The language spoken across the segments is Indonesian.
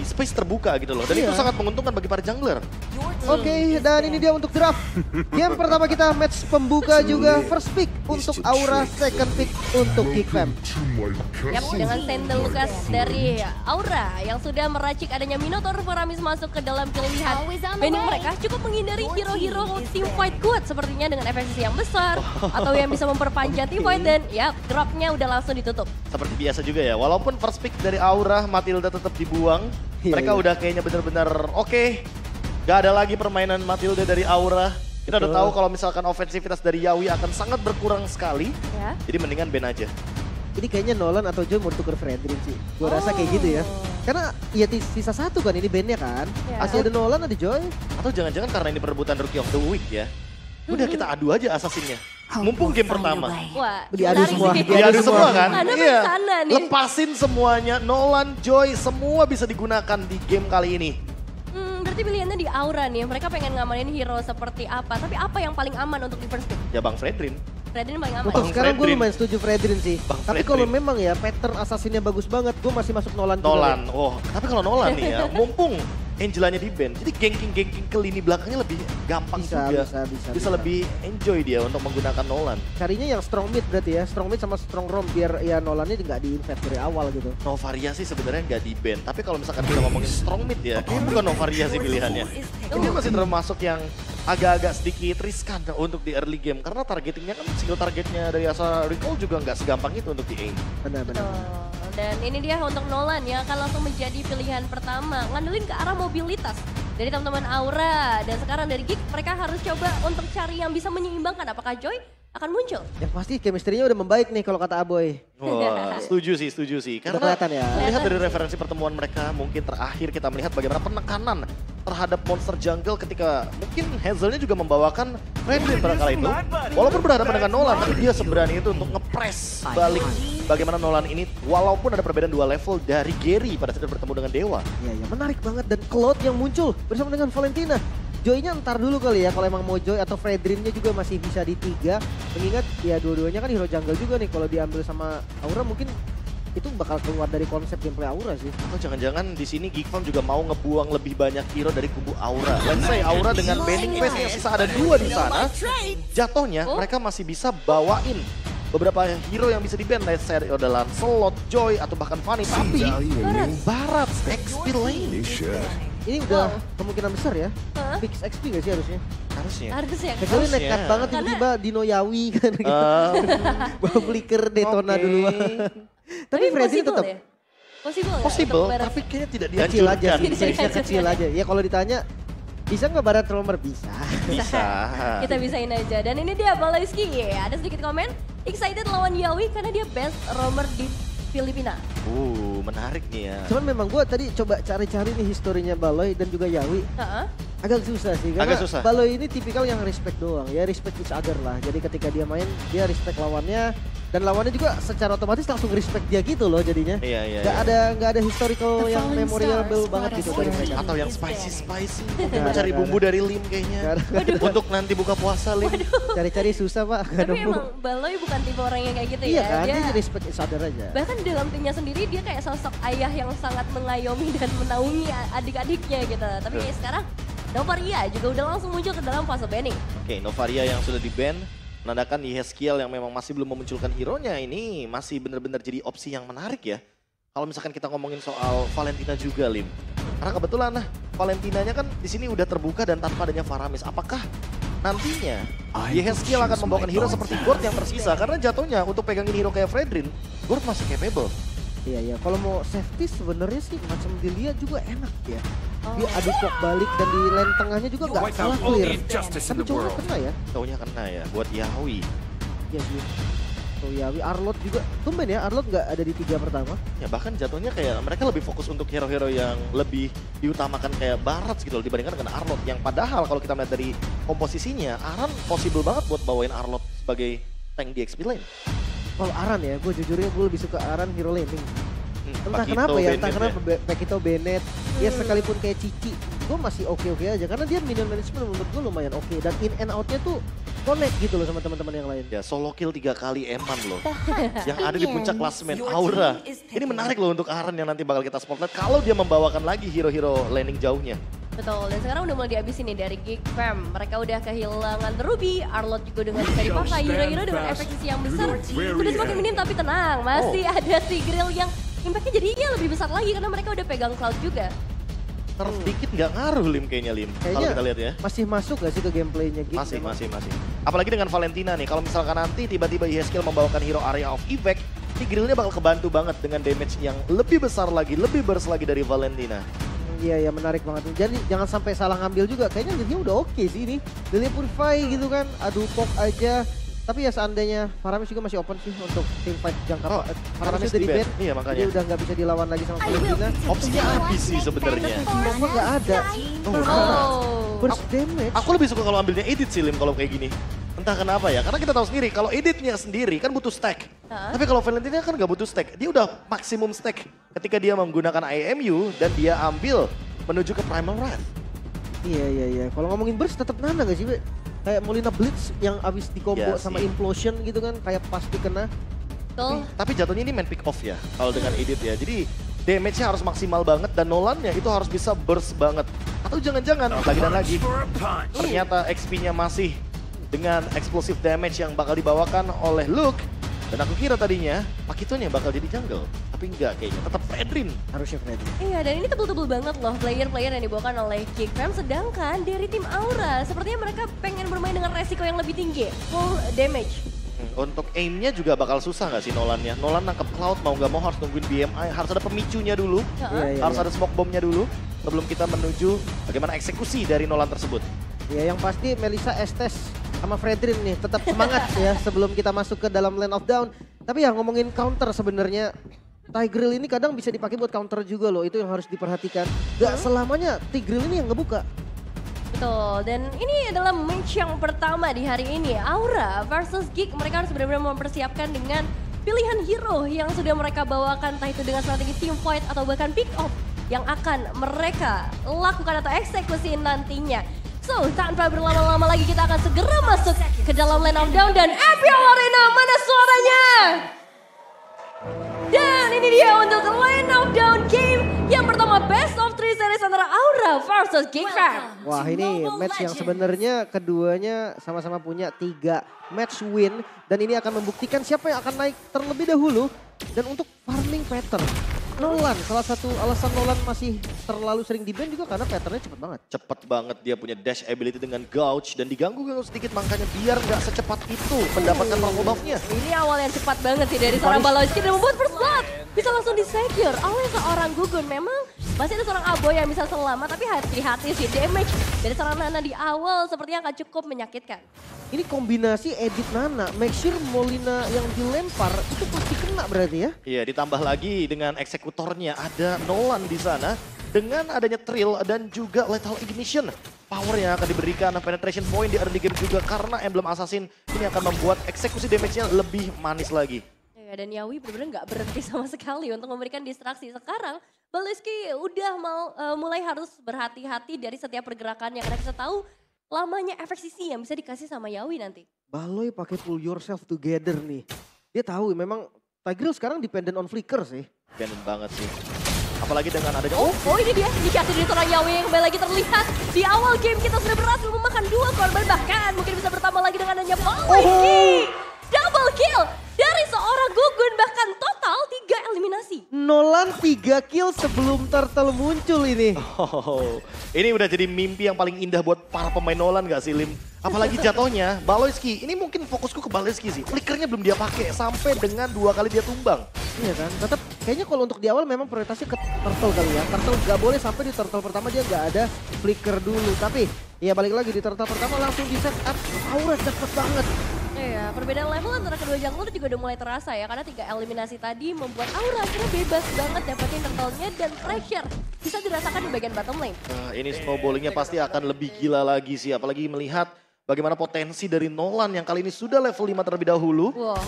space terbuka gitu loh. Dan itu sangat menguntungkan bagi para jungler. Oke, dan ini dia untuk draft. Game pertama kita match pembuka juga first pick untuk Aura, second pick untuk Geekfam. Yap, dengan Sandal Lucas dari Aura yang sudah meracik adanya Minotaur Faramis masuk ke dalam pilihan. Banding mereka cukup menghindari hero-hero team fight kuat sepertinya dengan efisiensi yang besar atau yang bisa memperpanjang team fight dan ya dropnya udah langsung ditutup. Seperti biasa juga ya, walaupun first pick dari Aura, Matilda tetap dibuang. Mereka udah kayaknya benar-benar oke. Gak ada lagi permainan Matilda dari Aura. Kita udah tahu kalau misalkan ofensivitas dari Yawi akan sangat berkurang sekali. Ya. Jadi mendingan ban aja. Ini kayaknya Nolan atau Joy mau tuker Fredrin sih. Gue rasa kayak gitu ya. Karena ya sisa satu kan ini bandnya kan. Masih ada Nolan, ada Joy. Atau jangan-jangan karena ini perebutan Rookie of the Week ya. Udah kita adu aja assassinnya. Mumpung game pertama. Wah, Diadu menarik semua. sih. Diadu semua kan? Anda bersana nih. Lepasin semuanya. Nolan, Joy, semua bisa digunakan di game kali ini. Berarti pilihannya di Aura nih. Mereka pengen ngamanin hero seperti apa. Tapi apa yang paling aman untuk di first pick? Ya Bang Fredrin. Fredrin paling aman. Untuk Bang sekarang gue Fredrin. lumayan setuju Fredrin sih. Bang Tapi Fredrin. kalau memang ya pattern assassinnya bagus banget, gue masih masuk Nolan. Nolan, tapi kalau Nolan nih ya, mumpung Angelanya di ban, jadi gengking ke lini belakangnya lebih gampang Bisa, juga. bisa. Lebih enjoy dia untuk menggunakan Nolan. Carinya yang strong mid berarti ya. Strong mid sama strong rom biar ya Nolannya nggak di-invest dari awal gitu. Novaria sih sebenarnya nggak di ban, tapi kalau misalkan kita ngomongin strong mid ya, kayaknya bukan Novaria sih pilihannya. Ini masih termasuk yang agak-agak sedikit riskan untuk di early game, karena targetingnya kan single targetnya dari Asa Recall juga nggak segampang itu untuk di aim. Benar-benar. Dan ini dia untuk Nolan ya, akan langsung menjadi pilihan pertama. Ngandelin ke arah mobilitas dari teman-teman Aura. Dan sekarang dari Geek, mereka harus coba untuk cari yang bisa menyeimbangkan. Apakah Joy akan muncul? Yang pasti chemistry-nya udah membaik nih kalau kata Aboy. Wah, setuju sih. Udah Karena kelihatan ya. melihat dari referensi pertemuan mereka, mungkin terakhir kita melihat bagaimana penekanan terhadap monster jungle ketika mungkin Hazelnya juga membawakan Fredrin pada kala itu. Walaupun berhadapan dengan Nolan, tapi dia seberani itu untuk ngepres balik bagaimana Nolan ini walaupun ada perbedaan 2 level dari Gary pada saat bertemu dengan Dewa. Iya, menarik banget. Dan Cloud yang muncul bersama dengan Valentina. Joy-nya ntar dulu kali ya, kalau emang mau Joy atau Fredrin-nya juga masih bisa di 3. Mengingat ya dua-duanya kan hero jungle juga nih, kalau diambil sama Aura mungkin itu bakal keluar dari konsep gameplay Aura sih. Atau jangan-jangan di sini Geekfam juga mau ngebuang lebih banyak hero dari kubu Aura. Let's say Aura dengan banning phase yang sisa ada 2 di sana, jatuhnya mereka masih bisa bawain beberapa hero yang bisa di-ban. Let's say adalah Lancelot, Joy, atau bahkan Fanny. Tapi Barat, XP lane. Ini udah kemungkinan besar ya, Hah? fix XP gak sih harusnya? Harusnya. Harusnya. Kecuali Harusnya. nekat banget tiba-tiba Dino Yawi kan gitu. Bawa flicker Daytona Oke. duluan. Tapi Fredrin possible tetap ya? Possible nggak Possible, untuk Barat? tapi kayaknya tidak kecil aja dianjurkan. sih, size-nya kecil aja. Ya kalau ditanya, bisa nggak Barat Romer? Bisa. Bisa. Kita bisain aja. Dan ini dia Balaiski. Ada sedikit komen. Excited lawan Yawi karena dia best roamer di Filipina. Menarik nih ya. Cuman memang gue tadi coba cari-cari nih historinya Baloy dan juga Yawi. Heeh. Agak susah sih, karena Agak susah. Baloy ini tipikal yang respect doang, ya respect each other lah. Jadi ketika dia main, dia respect lawannya, dan lawannya juga secara otomatis langsung respect dia gitu loh jadinya. Iya. Gak ada historical yang memorable banget gitu dari mereka. Atau yang spicy. Mungkin mencari bumbu dari Lim kayaknya. Untuk nanti buka puasa Lim. Cari-cari susah pak, gak Tapi nemu. emang Baloy bukan tipe orang yang kayak gitu Iya ya. kan, dia respect each other aja. Bahkan dalam timnya sendiri dia kayak sosok ayah yang sangat mengayomi dan menaungi adik-adiknya gitu. Tapi kayak sekarang Novaria juga udah langsung muncul ke dalam fase banning. Oke, Novaria yang sudah di-ban menandakan Yeskiel yang memang masih belum memunculkan hero-nya ini masih benar-benar jadi opsi yang menarik ya. Kalau misalkan kita ngomongin soal Valentina juga Lim. Karena kebetulan Valentinanya kan di sini udah terbuka dan tanpa adanya Faramis. Apakah nantinya Yeskiel akan membawakan hero seperti Gord yang tersisa? Karena jatuhnya untuk pegangin hero kayak Fredrin, Gord masih capable. Iya, kalau mau safety sebenarnya sih macam Lilia juga enak ya. Dia adu pok balik dan di lane tengahnya juga nggak salah clear. Tapi coba kena ya. Taunya kena ya buat Yawi. Iya sih. Tuh Yawi, Arlot juga. Tumben ya, Arlot nggak ada di 3 pertama. Ya bahkan jatuhnya kayak mereka lebih fokus untuk hero-hero yang lebih diutamakan kayak Barat gitu loh dibandingkan dengan Arlot. Yang padahal kalau kita melihat dari komposisinya, Aran possible banget buat bawain Arlot sebagai tank di XP lane. Kalau Aran ya, gue jujurnya gue lebih suka Aran hero laning. Entah Pakito, kenapa ya, entah Bennett kenapa Pakito Bennett, ya sekalipun kayak Cici, gue masih oke-oke aja. Karena dia minion management menurut gue lumayan oke. Dan in and out-nya tuh connect gitu loh sama teman-teman yang lain. Ya solo kill 3 kali Eman loh. Yang ada di puncak klasemen Aura. Ini menarik loh untuk Aaron yang nanti bakal kita spotlight. Kalau dia membawakan lagi hero-hero landing jauhnya. Betul, dan sekarang udah mulai dihabisin nih dari Geek Fam. Mereka udah kehilangan Ruby, Arlott juga dengan bisa dipakai, hero-hero dengan efektivitas yang besar. Sudah semakin minim tapi tenang, masih ada Tigreal yang impactnya jadinya lebih besar lagi karena mereka udah pegang Cloud juga. Sedikit nggak ngaruh Lim kayaknya Lim. Kalau kita lihat ya. Masih masuk gak sih ke gameplaynya Geek? Masih. Apalagi dengan Valentina nih, kalau misalkan nanti tiba-tiba Yeskiel membawakan hero Area of Evac, Tigrealnya bakal kebantu banget dengan damage yang lebih besar lagi, lebih burst lagi dari Valentina. Iya menarik banget. Jadi jangan sampai salah ngambil juga. Kayaknya dia udah oke sih ini. Lilia Purify gitu kan. Aduh pok aja. Tapi ya seandainya Faramis juga masih open sih untuk team fight jangka. Faramis udah di ban. Iya makanya. Dia udah nggak bisa dilawan lagi sama Valentina. Opsinya habis sih sebenarnya. Nova nggak ada. Burst damage. Aku lebih suka kalau ambilnya edit sih Lim kalau kayak gini. Entah kenapa ya, karena kita tahu sendiri kalau editnya sendiri kan butuh stack. Tapi kalau Valentina kan nggak butuh stack, dia udah maksimum stack ketika dia menggunakan IMU dan dia ambil menuju ke Primal Wrath. Iya. Kalau ngomongin burst tetap Nana gak sih, Be? Kayak Molina Blitz yang abis di combo sama Implosion gitu kan, kayak pasti kena. Tapi jatuhnya ini main pick off ya, kalau dengan edit ya. Jadi damage-nya harus maksimal banget dan Nolannya itu harus bisa burst banget. Atau jangan-jangan lagi dan lagi, ternyata XP-nya masih dengan explosive damage yang bakal dibawakan oleh Luke. Dan aku kira tadinya Pakitonya bakal jadi jungle. Tapi enggak kayaknya, tetap Fredrin. Harusnya Fredrin. Iya dan ini tebel-tebel banget loh player-player yang dibawakan oleh Geek Fam. Sedangkan dari tim Aura, sepertinya mereka pengen bermain dengan resiko yang lebih tinggi. Full damage. Untuk aimnya juga bakal susah nggak sih Nolannya? Nolan nangkep Cloud mau nggak mau harus nungguin BMI, harus ada pemicunya dulu. Harus ada smoke bombnya dulu. Sebelum kita menuju bagaimana eksekusi dari Nolan tersebut. Ya yang pasti Melissa Estes sama Fredrin nih tetap semangat ya sebelum kita masuk ke dalam Land of Dawn. Tapi ya ngomongin counter sebenarnya Tigreal ini kadang bisa dipakai buat counter juga loh. Itu yang harus diperhatikan. Gak selamanya Tigreal ini yang ngebuka. Betul, dan ini adalah match yang pertama di hari ini. Aura versus Geek, mereka harus benar-benar mempersiapkan dengan pilihan hero yang sudah mereka bawakan. Entah itu dengan strategi team fight atau bahkan pick off yang akan mereka lakukan atau eksekusi nantinya. So, tanpa berlama-lama lagi kita akan segera masuk ke dalam Land of Dawn dan FPL Arena, mana suaranya? Dan ini dia untuk Land of Dawn game yang pertama best of 3 series antara Aura versus Geek Fam. Wah ini match yang sebenarnya keduanya sama-sama punya 3 match win. Dan ini akan membuktikan siapa yang akan naik terlebih dahulu. Dan untuk farming pattern, Nolan, salah satu alasan Nolan masih terlalu sering di-ban juga karena patternnya cepet banget. Cepet banget, dia punya dash ability dengan gouge dan diganggu sedikit makanya biar nggak secepat itu mendapatkan combo buff-nya. Ini awal yang cepat banget sih dari seorang Baloyski dan membuat first blood. Bisa langsung di-secure oleh seorang Gugun. Memang masih ada seorang Aboy yang bisa selamat tapi hati-hati sih damage dari seorang Nana di awal sepertinya akan cukup menyakitkan. Ini kombinasi edit Nana, make sure Molina yang dilempar itu pasti kena berarti ya? Iya, ditambah lagi dengan eksekutornya ada Nolan di sana dengan adanya Trill dan juga Lethal Ignition. Power yang akan diberikan penetration point di early game juga karena Emblem Assassin ini akan membuat eksekusi damage-nya lebih manis lagi. Ya, dan Yawi benar-benar nggak berhenti sama sekali untuk memberikan distraksi. Sekarang Baloyski udah mulai harus berhati-hati dari setiap pergerakannya karena kita tahu lamanya efek CC yang bisa dikasih sama Yawi nanti. Baloy pakai pull yourself together nih. Dia tahu memang Tigreal sekarang dependent on flicker sih. Dependent banget sih. Apalagi dengan adanya... Oh ini dia inisiasi dari seorang Yawi yang kembali lagi terlihat. Di awal game kita sudah berhasil memakan 2 korban. Bahkan mungkin bisa bertambah lagi dengan adanya Baloyski. Double kill dari seorang Gugun, bahkan total 3 eliminasi. Nolan 3 kill sebelum Turtle muncul ini. Oh, ini udah jadi mimpi yang paling indah buat para pemain Nolan gak sih Lim? Apalagi jatuhnya Baloyski, ini mungkin fokusku ke Baloyski sih. Flickernya belum dia pakai sampai dengan 2 kali dia tumbang. Iya kan, tetap kayaknya kalau untuk di awal memang prioritasnya ke Turtle kali ya. Turtle gak boleh sampai di Turtle pertama dia gak ada flicker dulu. Tapi ya balik lagi di Turtle pertama langsung di set up. Aura cepet banget. Iya, perbedaan level antara kedua jungler juga udah mulai terasa ya. Karena 3 eliminasi tadi membuat Aura akhirnya bebas banget dapetin turtle-nya dan pressure bisa dirasakan di bagian bottom lane. Nah, ini snowballingnya pasti akan lebih gila lagi sih. Apalagi melihat bagaimana potensi dari Nolan yang kali ini sudah level 5 terlebih dahulu. Wow.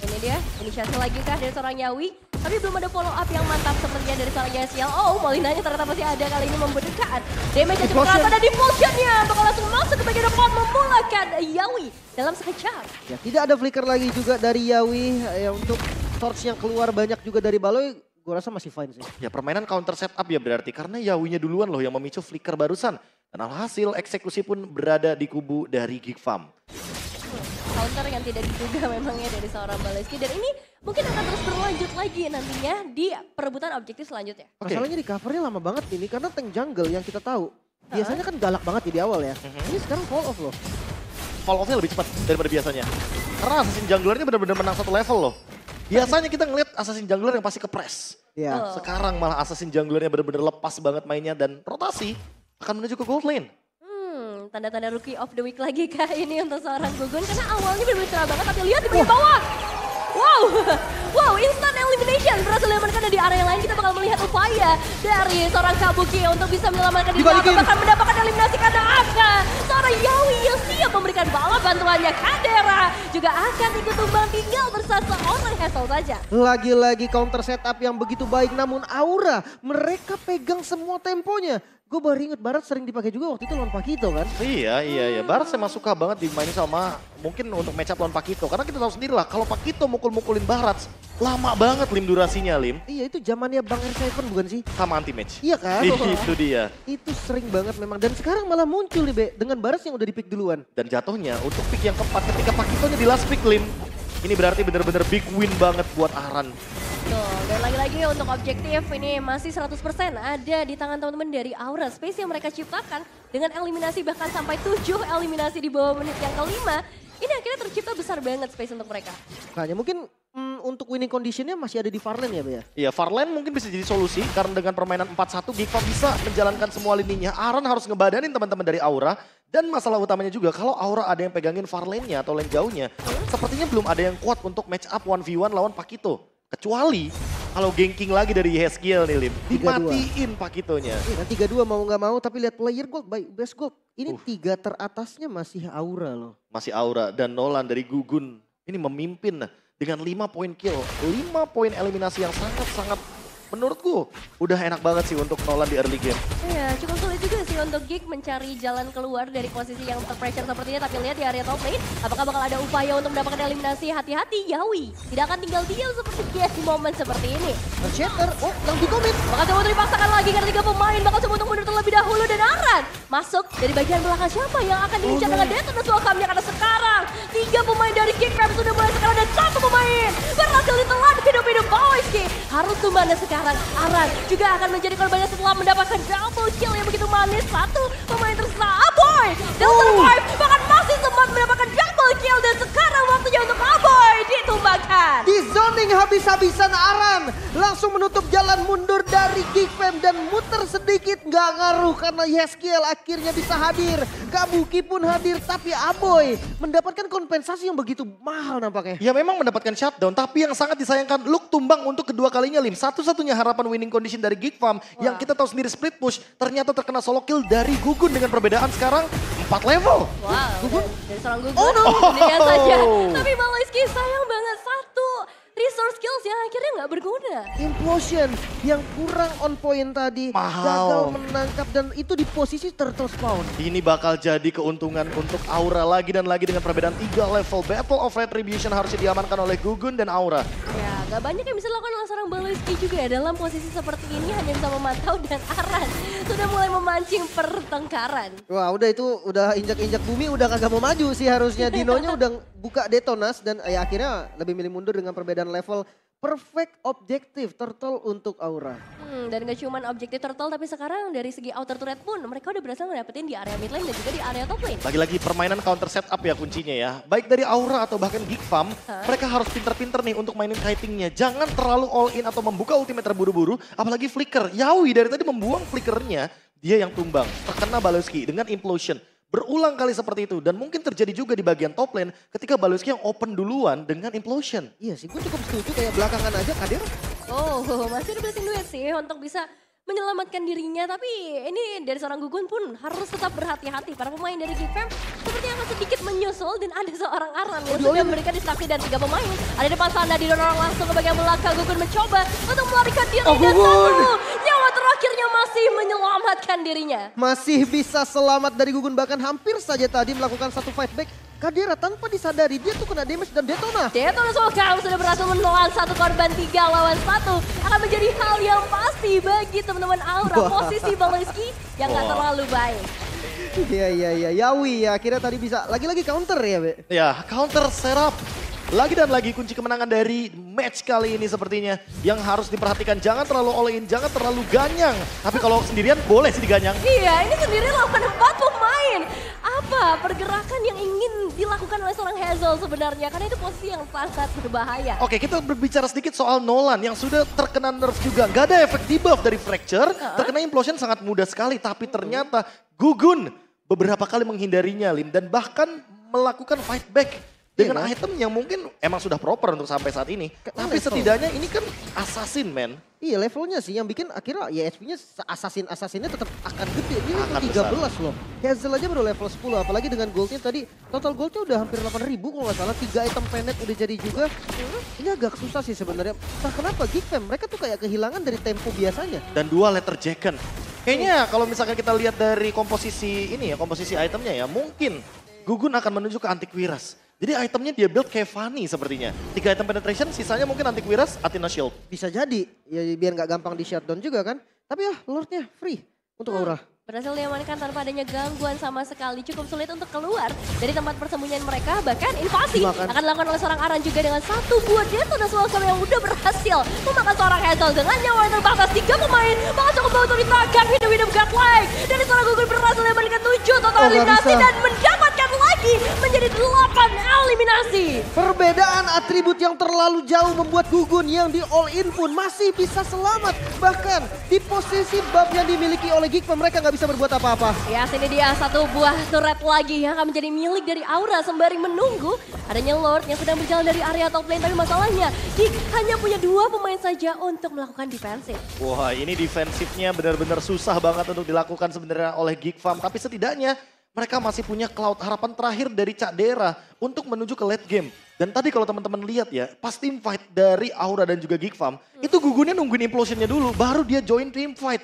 Ini dia, inisiasi lagi kah dari seorang Yawi? Tapi belum ada follow up yang mantap sepertinya dari seorang Yasiel. Oh, Molinanya ternyata masih ada kali ini membutuhkan. Damage-nya cukup kerasa dan Impulsion-nya bakal langsung masuk ke bagian depan memulakan Yawi dalam sekejap. Ya, tidak ada flicker lagi juga dari Yawi. Untuk torch yang keluar banyak juga dari Baloy, gue rasa masih fine sih. Ya permainan counter setup ya berarti karena Yawinya duluan loh yang memicu flicker barusan. Dan alhasil eksekusi pun berada di kubu dari Geek Farm. Counter yang tidak diduga memangnya dari seorang Baleski. Dan ini mungkin akan terus berlanjut lagi nantinya di perebutan objektif selanjutnya. Masalahnya di covernya lama banget ini karena tank jungle yang kita tahu. Biasanya kan galak banget di awal ya. Ini sekarang fall off loh. Fall off-nya lebih cepat daripada biasanya. Karena Assassin Jungler-nya benar-benar menang satu level loh. Biasanya kita ngeliat Assassin Jungler yang pasti kepres. Ya. Sekarang malah Assassin Jungler-nya benar-benar lepas banget mainnya dan rotasi akan menuju ke gold lane. Tanda-tanda rookie of the week lagi kah ini untuk seorang Gugun. Karena awalnya benar-benar cerah banget tapi lihat di bagian bawah. Wow, instant elimination berhasil diamankan dan di area lain kita bakal melihat upaya dari seorang Kabuki untuk bisa menyelamatkan diri atau bahkan mendapatkan eliminasi karena Aka. Seorang Yawi yang siap memberikan bala bantuannya. Kadera juga akan ikut tumbang tinggal bersama seorang Hazel saja. Lagi-lagi counter setup yang begitu baik namun Aura mereka pegang semua temponya. Gue baru inget Barat sering dipakai juga waktu itu lawan Pakito kan. Iya. Barat saya suka banget dimainin sama mungkin untuk match up lawan Pakito. Karena kita tahu sendiri lah kalau Pakito mukul-mukulin Barat lama banget Lim durasinya Lim. Iya itu zamannya Bang R7 bukan sih? Sama anti match. Iya kan? Itu dia. Itu sering banget memang dan sekarang malah muncul nih Be dengan Barat yang udah di pick duluan. Dan jatuhnya untuk pick yang keempat ketika Pakitonya di last pick Lim. Ini berarti benar-benar big win banget buat Aran. Tuh, dan lagi-lagi untuk objektif ini masih 100% ada di tangan teman-teman dari Aura. Space yang mereka ciptakan dengan eliminasi bahkan sampai 7 eliminasi di bawah menit yang kelima. Ini akhirnya tercipta besar banget space untuk mereka. Makanya mungkin untuk winning conditionnya masih ada di Farland ya Be ya? Iya Farland mungkin bisa jadi solusi karena dengan permainan 4-1 Geek Farm bisa menjalankan semua lininya. Aran harus ngebadanin teman-teman dari Aura. Dan masalah utamanya juga kalau Aura ada yang pegangin Farland-nya atau lane jauhnya. Sepertinya belum ada yang kuat untuk match up 1v1 lawan Pakito. Kecuali kalau ganking lagi dari Yeskiel nih Lim. Dimatiin Pakitonya. Iya 3-2 mau nggak mau tapi lihat player gold by best gold. Ini 3 teratasnya masih Aura loh. Masih Aura dan Nolan dari Gugun. Ini memimpin dengan 5 poin kill. 5 poin eliminasi yang sangat-sangat menurutku udah enak banget sih untuk Nolan di early game. Iya, cukup sulit juga sih untuk Geek mencari jalan keluar dari posisi yang terpressure seperti ini. Tapi lihat di area top lane, apakah bakal ada upaya untuk mendapatkan eliminasi? Hati-hati, Yawi tidak akan tinggal diam seperti dia di momen seperti ini. Shatter, langsung dikomit. Bakal coba dipaksakan lagi karena 3 pemain bakal coba untuk mundur terlebih dahulu dan Aran masuk dari bagian belakang. Siapa yang akan diincar dengan Detonatus Welcome-nya karena sekarang 3 pemain dari Geek Farm sudah mulai sekarang dan 1 pemain berhasil ditelan hidup-hidup Baloyski. Harus tumbangnya sekarang. Aran juga akan menjadi korbannya setelah mendapatkan double kill yang begitu manis. 1 pemain tersisa Aboy dan survive bahkan masih sempat mendapatkan double kill dan sekarang waktunya untuk Aboy ditumbangkan. Di zoning habis-habisan Aran langsung menutup jalan mundur dari Geek Fam dan muter sedikit nggak ngaruh karena Yeskiel akhirnya bisa hadir. Kabuki pun hadir tapi Aboy mendapatkan kompensasi yang begitu mahal nampaknya. Ya memang mendapatkan shutdown tapi yang sangat disayangkan Luke tumbang untuk kedua kalinya Lim. Satu-satunya harapan winning condition dari Geek Farm yang kita tahu sendiri split push ternyata terkena solo kill dari Gugun dengan perbedaan sekarang 4 level. Wow, dari seorang Gugun sendirian saja. Tapi Baloyski sayang banget 1 resource skills yang akhirnya nggak berguna. Implosion yang kurang on point tadi. Mahal. Gagal menangkap dan itu di posisi turtle spawn. Ini bakal jadi keuntungan untuk Aura lagi dan lagi dengan perbedaan 3 level. Battle of Retribution harusnya diamankan oleh Gugun dan Aura. Ya, gak banyak yang bisa dilakukan oleh seorang Baloyski juga ya. Dalam posisi seperti ini hanya bisa memantau dan Aran sudah mulai memancing pertengkaran. Wah udah itu udah injak-injak bumi udah kagak mau maju sih harusnya. Dinonya udah buka Detonas dan ya akhirnya lebih milih mundur dengan perbedaan level. Perfect objektif turtle untuk Aura. Dan gak cuma objektif turtle tapi sekarang dari segi outer turret pun mereka udah berhasil ngedapetin di area mid lane dan juga di area top lane. Lagi-lagi permainan counter setup ya kuncinya ya. Baik dari Aura atau bahkan Geek Farm, mereka harus pinter-pinter nih untuk mainin kitingnya. Jangan terlalu all in atau membuka ultimate terburu-buru, apalagi flicker. Yawi dari tadi membuang flickernya, dia yang tumbang. Terkena Baloyski dengan implosion. Berulang kali seperti itu dan mungkin terjadi juga di bagian top lane ketika Baloyski yang open duluan dengan implosion. Iya sih gue cukup setuju kayak belakangan aja Kadir. Oh masih ada blessing duet sih untuk bisa menyelamatkan dirinya. Tapi ini dari seorang Gugun pun harus tetap berhati-hati. Para pemain dari Geekfam seperti akan sedikit menyusul dan ada seorang Aran yang sudah memberikan distraksi dari 3 pemain. Ada depan sana didorong langsung ke bagian belakang. Gugun mencoba untuk melarikan diri dan satu nyawa terakhirnya masih menyelamatkan dirinya. Masih bisa selamat dari Gugun, bahkan hampir saja tadi melakukan satu fight back. Kadera tanpa disadari dia tuh kena damage dan Detona. Detona Soulcam sudah berhasil menelan satu korban 3 lawan 1. Akan menjadi hal yang pasti bagi teman-teman Aura. Posisi Baleski yang gak terlalu baik. Iya. Yawi ya, kira tadi bisa lagi-lagi counter ya, Be? Ya, counter setup. Lagi dan lagi kunci kemenangan dari match kali ini sepertinya. Yang harus diperhatikan, jangan terlalu all in, jangan terlalu ganyang. Tapi kalau sendirian boleh sih diganyang. Iya, ini sendiri lawan 4 pemain. Apa pergerakan yang ingin dilakukan oleh seorang Hazel sebenarnya? Karena itu posisi yang sangat berbahaya. Oke, kita berbicara sedikit soal Nolan yang sudah terkena nerf juga. Gak ada efek debuff dari Fracture, terkena implosion sangat mudah sekali. Tapi ternyata Gugun beberapa kali menghindarinya, Lim. Dan bahkan melakukan fight back dengan item yang mungkin emang sudah proper untuk sampai saat ini. Tapi setidaknya ini kan assassin, man. Iya, levelnya sih yang bikin akhirnya ya HP-nya assassinnya tetap akan gede. Ini Akan level 13 loh. Hazel aja baru level 10, apalagi dengan goldnya tadi. Total goldnya udah hampir 8.000 kalau nggak salah. 3 item planet udah jadi juga. Ini agak susah sih sebenarnya. Entah kenapa Geekfam mereka tuh kayak kehilangan dari tempo biasanya. Dan 2 letter Jacken. Kayaknya kalau misalkan kita lihat dari komposisi ini ya, komposisi itemnya ya, mungkin Gugun akan menuju ke Antiquiras. Jadi itemnya dia build kayak Fanny sepertinya. 3 item penetration, sisanya mungkin Antiquiras, Athena Shield. Bisa jadi, ya biar nggak gampang di shutdown juga kan. Tapi ya Lordnya free untuk Aura. Berhasil diamankan tanpa adanya gangguan sama sekali. Cukup sulit untuk keluar dari tempat persembunyian mereka. Bahkan invasi akan dilakukan oleh seorang Aran juga dengan satu buah Detona Soulcam yang udah berhasil memakan seorang Hazel dengan nyawa yang terbatas. 3 pemain bakal cukup untuk ditangkap. Hidup godlike. Dan seorang Gugun berhasil memberikan 7 total eliminasi dan mendapatkan lagi menjadi 8 eliminasi. Perbedaan atribut yang terlalu jauh membuat Gugun yang di all in pun masih bisa selamat. Bahkan di posisi buff yang dimiliki oleh Geekfam mereka nggak bisa berbuat apa-apa. Ya, sini dia satu buah turret lagi yang akan menjadi milik dari Aura sembari menunggu adanya Lord yang sedang berjalan dari area top lane. Tapi masalahnya Geek hanya punya 2 pemain saja untuk melakukan defensif. Wah, ini defensifnya benar-benar susah banget untuk dilakukan sebenarnya oleh Geekfam. Tapi setidaknya mereka masih punya cloud harapan terakhir dari Cadera untuk menuju ke late game. Dan tadi kalau teman-teman lihat ya, pas team fight dari Aura dan juga Geekfam, itu Gugunnya nungguin implosionnya dulu, baru dia join team fight.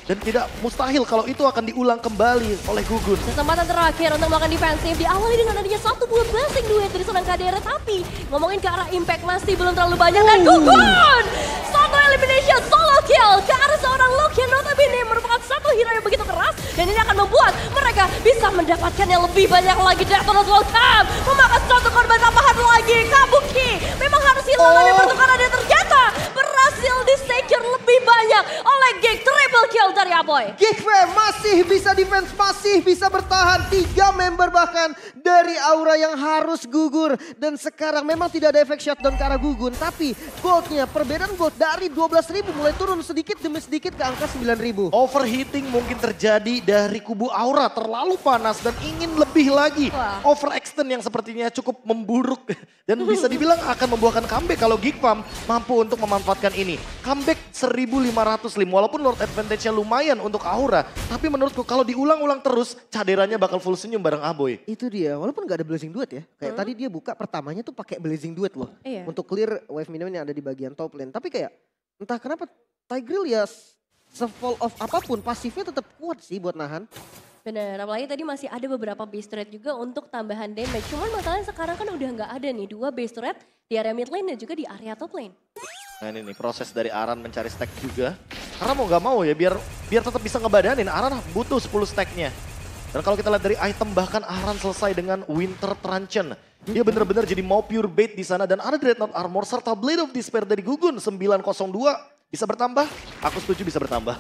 Dan tidak mustahil kalau itu akan diulang kembali oleh Gugun. Kesempatan terakhir untuk melakukan defensif diawali dengan adanya satu buah blessing duet dari seorang Cadera. Tapi ngomongin ke arah impact masih belum terlalu banyak. Dan Gugun! Satu elimination solo kill ke arah seorang Luke yang notabene merupakan satu hero yang begitu keras. Dan ini akan membuat mereka bisa mendapatkan yang lebih banyak lagi. Detona Soulcam memakan satu korban tambahan lagi. Kabuki memang harus hilangan dan pertukaran dan ternyata berhasil di-secure lebih banyak oleh Geek. Triple kill dari Aboy. Geekfam masih bisa defense, masih bisa bertahan. 3 member bahkan dari Aura yang harus gugur. Dan sekarang memang tidak ada efek shutdown ke arah Gugun. Tapi goldnya, perbedaan gold dari 12.000 mulai turun sedikit demi sedikit ke angka 9.000. Overheating mungkin terjadi dari kubu Aura. Terlalu panas dan ingin lebih lagi. Overextend yang sepertinya cukup memburuk. Dan bisa dibilang akan membuahkan comeback kalau Geekfam mampu untuk memanfaatkan ini. Comeback 1.500 lim. Walaupun Lord advantage-nya lumayan untuk Aura. Tapi menurutku kalau diulang-ulang terus, Caderanya bakal full senyum bareng Aboy. Itu dia, walaupun gak ada blazing duet ya. Kayak tadi dia buka pertamanya tuh pakai blazing duet loh. Iya. Untuk clear wave minion yang ada di bagian top lane. Tapi kayak entah kenapa Tigreal ya se-fall off apapun pasifnya tetap kuat sih buat nahan. Bener, apalagi tadi masih ada beberapa base turret juga untuk tambahan damage. Cuman masalahnya sekarang kan udah nggak ada nih 2 base turret di area mid lane dan juga di area top lane. Nah ini nih proses dari Aran mencari stack juga. Karena mau gak mau ya biar tetap bisa ngebadanin. Aran butuh 10 stacknya. Dan kalau kita lihat dari item bahkan Aran selesai dengan Winter Truncheon. Dia bener-bener jadi mau pure bait di sana. Dan ada Dreadnought Armor serta Blade of Despair dari Gugun. 902 bisa bertambah. Aku setuju bisa bertambah.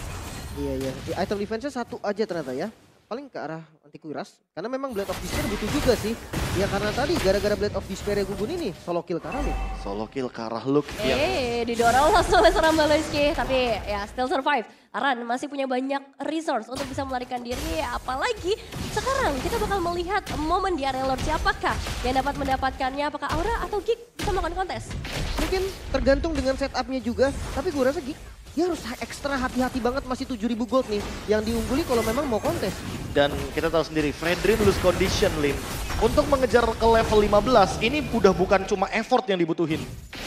Iya. Item defense-nya 1 aja ternyata ya. Paling ke arah Antiquiras. Karena memang Blade of Despair butuh juga sih. Ya karena tadi gara-gara Blade of Despair Gugun ini solo kill Karah Luke. Solo kill Karah Luke yang... Didorong langsung oleh seorang Baleski. Tapi ya still survive. Aran masih punya banyak resource untuk bisa melarikan diri. Apalagi sekarang kita bakal melihat momen di area Lord. Siapakah yang dapat mendapatkannya? Apakah Aura atau Geek bisa melakukan kontes? Mungkin tergantung dengan setupnya juga. Tapi gue rasa Geek dia harus ekstra hati-hati banget, masih 7.000 gold nih yang diungguli kalau memang mau kontes. Dan kita tahu sendiri, Fredrin lose condition, Lim. Untuk mengejar ke level 15, ini udah bukan cuma effort yang dibutuhin.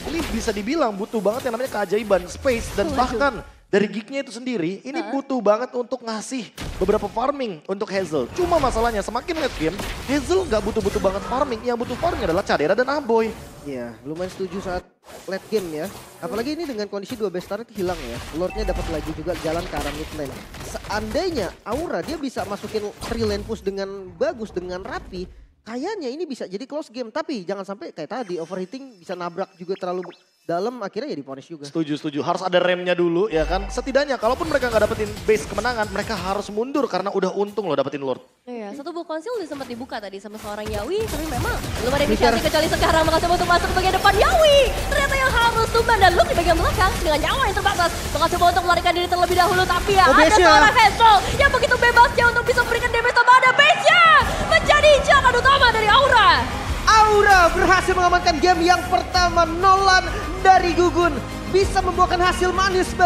Ini bisa dibilang butuh banget yang namanya keajaiban, space, dan bahkan dari gignya itu sendiri, ini butuh banget untuk ngasih beberapa farming untuk Hazel. Cuma masalahnya semakin late game, Hazel nggak butuh-butuh banget farming. Yang butuh farming adalah Cadera dan Aboy. Iya, lumayan setuju saat late game ya. Apalagi ini dengan kondisi 2 best turret hilang ya. Lordnya dapat lagi juga jalan ke arah mid lane. Seandainya Aura dia bisa masukin 3 lane push dengan bagus, dengan rapi, kayaknya ini bisa jadi close game. Tapi jangan sampai kayak tadi overheating bisa nabrak juga terlalu dalam, akhirnya ya diponis juga. Setuju. Harus ada remnya dulu ya kan. Setidaknya kalaupun mereka nggak dapetin base kemenangan, mereka harus mundur karena udah untung loh dapetin Lord. Iya, satu buah konsil udah sempat dibuka tadi sama seorang Yawi, tapi memang belum ada inisiasi kecuali sekarang mencoba untuk masuk ke bagian depan Yawi. Ternyata yang harus tumbang dan Luke di bagian belakang dengan nyawa yang terbatas. Mencoba untuk melarikan diri terlebih dahulu, tapi ya ada seorang Hazel yang begitu bebasnya untuk bisa memberikan damage tambah, ada base-nya menjadi incaran utama dari Aura. Aura berhasil mengamankan game yang pertama. Nolan dari Gugun bisa membuahkan hasil manis bagi